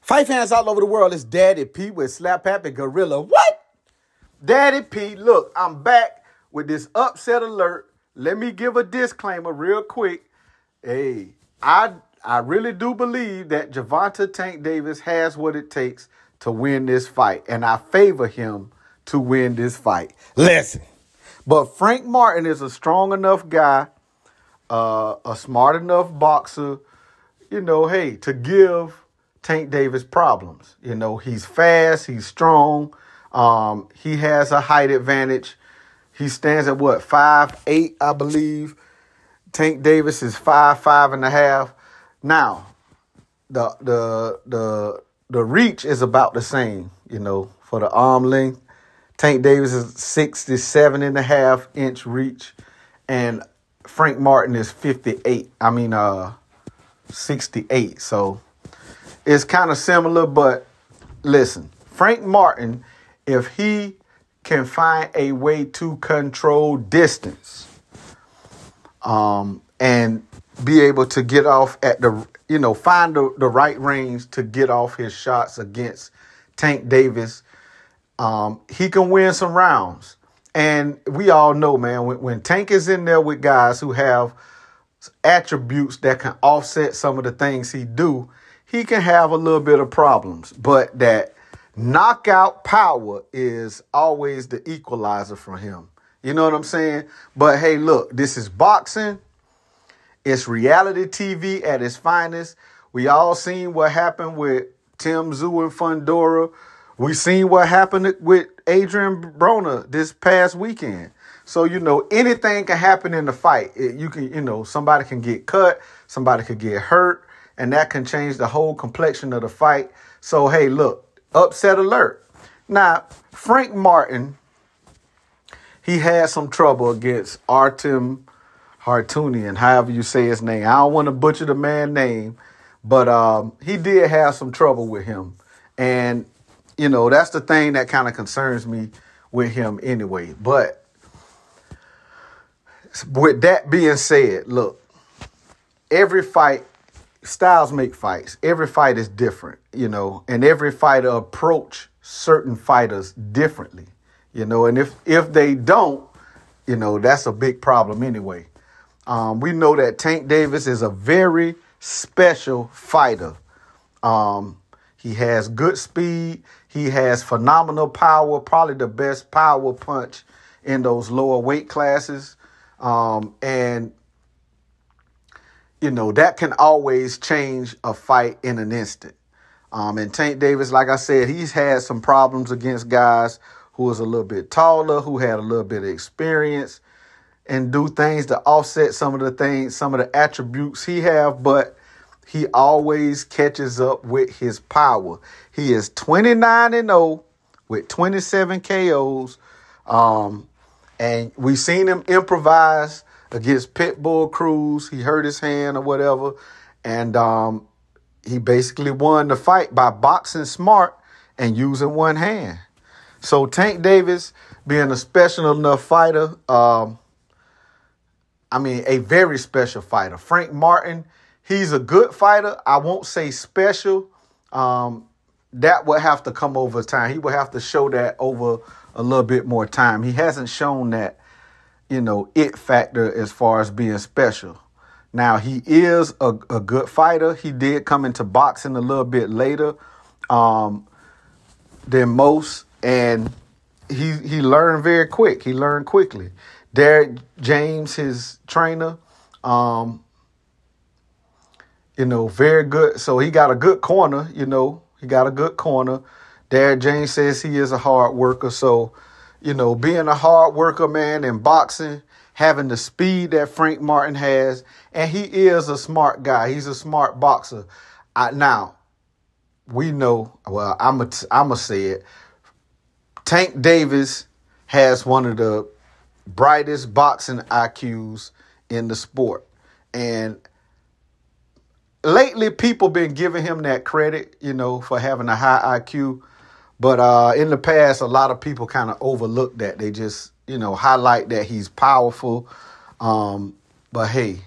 Fight fans all over the world, it's Daddy P with Slap Happy Gorilla. What? Daddy P, look, I'm back with this upset alert. Let me give a disclaimer real quick. Hey, I really do believe that Gervonta Tank Davis has what it takes to win this fight, and I favor him to win this fight. Listen, but Frank Martin is a strong enough guy, a smart enough boxer, to give Tank Davis problems. He's fast, he's strong, he has a height advantage. He stands at 5'8", I believe. Tank Davis is 5'5.5". Now, the reach is about the same, for the arm length. Tank Davis is 67.5-inch reach, and Frank Martin is 68. 68. So it's kind of similar, but listen, Frank Martin, if he can find a way to control distance, and be able to get off at find the right range to get off his shots against Tank Davis, he can win some rounds. And we all know, man, when Tank is in there with guys who have attributes that can offset some of the things he do, he can have a little bit of problems. But that knockout power is always the equalizer for him. You know what I'm saying? But hey, look, this is boxing. It's reality TV at its finest. We all seen what happened with Tim Tszyu and Fundora. We seen what happened with Adrian Broner this past weekend. So, anything can happen in the fight. Somebody can get cut, somebody could get hurt, and that can change the whole complexion of the fight. So, hey, look, upset alert. Now, Frank Martin, he had some trouble against Artem Hartunian, however you say his name. I don't want to butcher the man's name, but he did have some trouble with him. And, that's the thing that kind of concerns me with him anyway. But with that being said, look, every fight, styles make fights. Every fight is different, and every fighter approach certain fighters differently, and if they don't, that's a big problem anyway. We know that Tank Davis is a very special fighter. He has good speed. He has phenomenal power, probably the best power punch in those lower weight classes. And that can always change a fight in an instant. And Tank Davis, like I said, he's had some problems against guys who was a little bit taller, who had a little bit of experience, and do things to offset some of the attributes he have, but he always catches up with his power. He is 29-0 with 27 KOs. And we seen him improvise against Pitbull Cruz. He hurt his hand or whatever. And he basically won the fight by boxing smart and using one hand. So Tank Davis, being a special enough fighter, a very special fighter. Frank Martin, he's a good fighter. I won't say special. That would have to come over time. He would have to show that over a little bit more time. He hasn't shown that, it factor as far as being special. Now, he is a good fighter. He did come into boxing a little bit later than most, and he learned very quick. He learned quickly. Derek James, his trainer, very good. So he got a good corner, he got a good corner. Derek James says he is a hard worker. So, being a hard worker, man, in boxing, having the speed that Frank Martin has, and he is a smart guy. He's a smart boxer. Now, we know, well, I'm going to say it. Tank Davis has one of the brightest boxing IQs in the sport. And lately, people been giving him that credit, for having a high IQ. But in the past, a lot of people kind of overlook that. They just, highlight that he's powerful. But hey,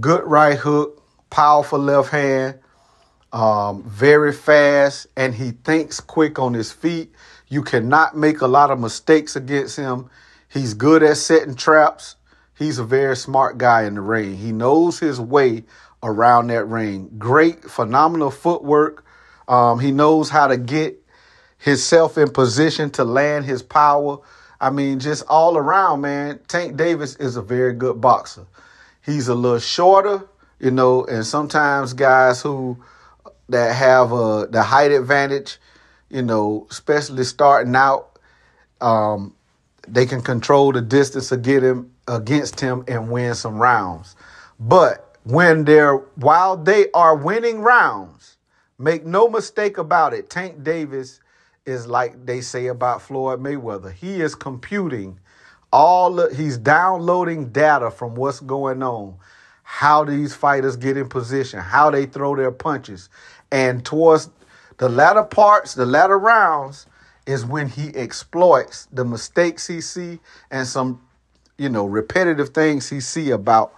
good right hook, powerful left hand. very fast, and he thinks quick on his feet. You cannot make a lot of mistakes against him. He's good at setting traps. He's a very smart guy in the ring. He knows his way around that ring. Great, phenomenal footwork. He knows how to get himself in position to land his power. I mean, just all around, man, Tank Davis is a very good boxer. He's a little shorter, and sometimes guys that have the height advantage, especially starting out, they can control the distance against him and win some rounds. But while they are winning rounds, make no mistake about it, Tank Davis is like they say about Floyd Mayweather. He is computing he's downloading data from what's going on, how these fighters get in position, how they throw their punches. And towards the latter rounds is when he exploits the mistakes he see and some, repetitive things he see about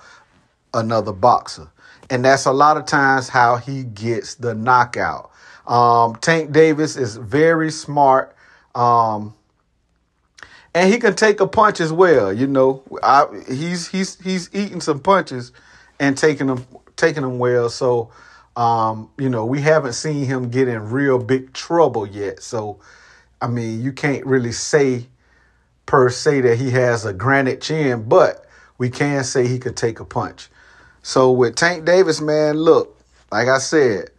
another boxer. And that's a lot of times how he gets the knockout. Tank Davis is very smart. And he can take a punch as well. He's eating some punches and taking them well. So, we haven't seen him get in real big trouble yet. So, I mean, you can't really say per se that he has a granite chin, but we can say he could take a punch. So with Tank Davis, man, look, like I said,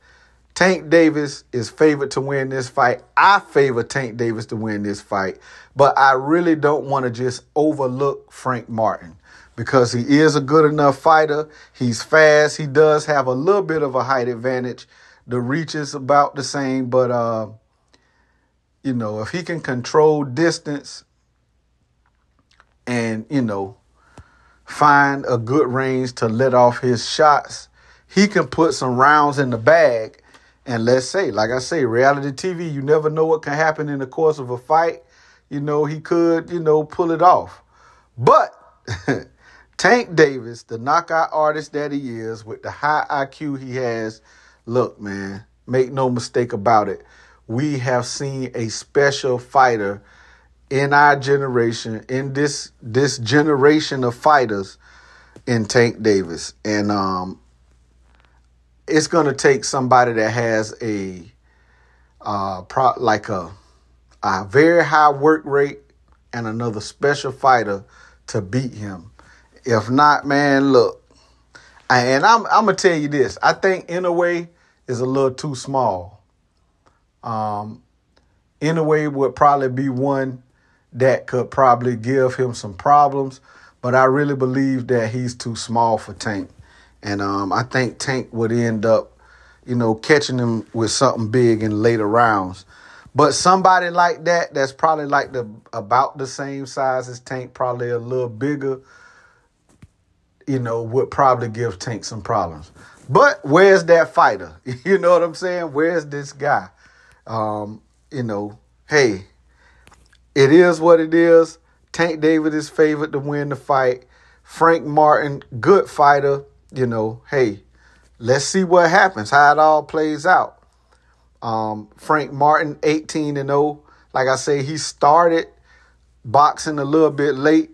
Tank Davis is favored to win this fight. I favor Tank Davis to win this fight, but I really don't want to just overlook Frank Martin because he is a good enough fighter. He's fast. He does have a little bit of a height advantage. The reach is about the same, but, if he can control distance and, find a good range to let off his shots, he can put some rounds in the bag. And let's say, like I say, reality TV, you never know what can happen in the course of a fight. He could, pull it off. But Tank Davis, the knockout artist that he is, with the high IQ he has, look, man, make no mistake about it. We have seen a special fighter in our generation, in this generation of fighters, in Tank Davis. And it's going to take somebody that has a very high work rate and another special fighter to beat him. If not, man, look. And I'm going to tell you this. I think Inoue is a little too small. Inoue would probably be one that could probably give him some problems, but I really believe that he's too small for Tank. And I think Tank would end up, catching him with something big in later rounds. But somebody like that's probably like about the same size as Tank, probably a little bigger, would probably give Tank some problems. But where's that fighter? You know what I'm saying? Where's this guy? Hey, it is what it is. Tank Davis is favored to win the fight. Frank Martin, good fighter. Hey, let's see what happens, how it all plays out. Frank Martin, 18-0. Like I say, he started boxing a little bit late.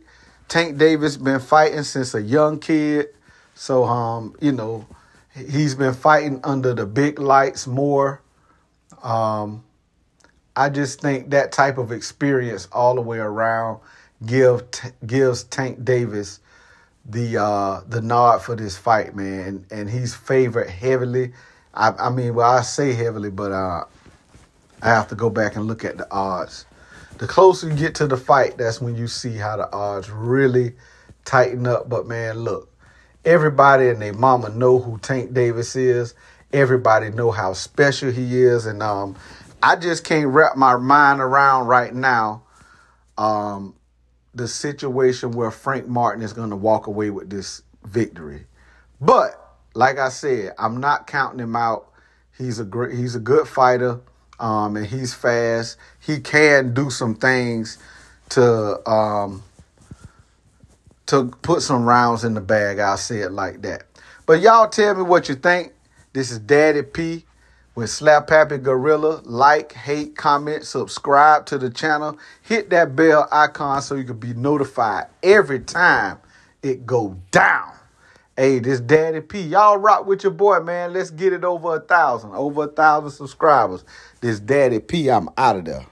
Tank Davis been fighting since a young kid. So, he's been fighting under the big lights more. I just think that type of experience all the way around gives Tank Davis the nod for this fight, man. And he's favored heavily. I say heavily, but I have to go back and look at the odds. The closer you get to the fight, that's when you see how the odds really tighten up. But, man, look, everybody and their mama know who Tank Davis is. Everybody know how special he is. And I just can't wrap my mind around right now the situation where Frank Martin is going to walk away with this victory. But like I said, I'm not counting him out. He's a good fighter, and he's fast. He can do some things to put some rounds in the bag. I'll say it like that. But y'all tell me what you think. This is Daddy P with Slap Happy Gorilla. Like, hate, comment, subscribe to the channel. Hit that bell icon so you can be notified every time it go down. Hey, this Daddy P. Y'all rock with your boy, man. Let's get it over 1,000. Over 1,000 subscribers. This Daddy P. I'm out of there.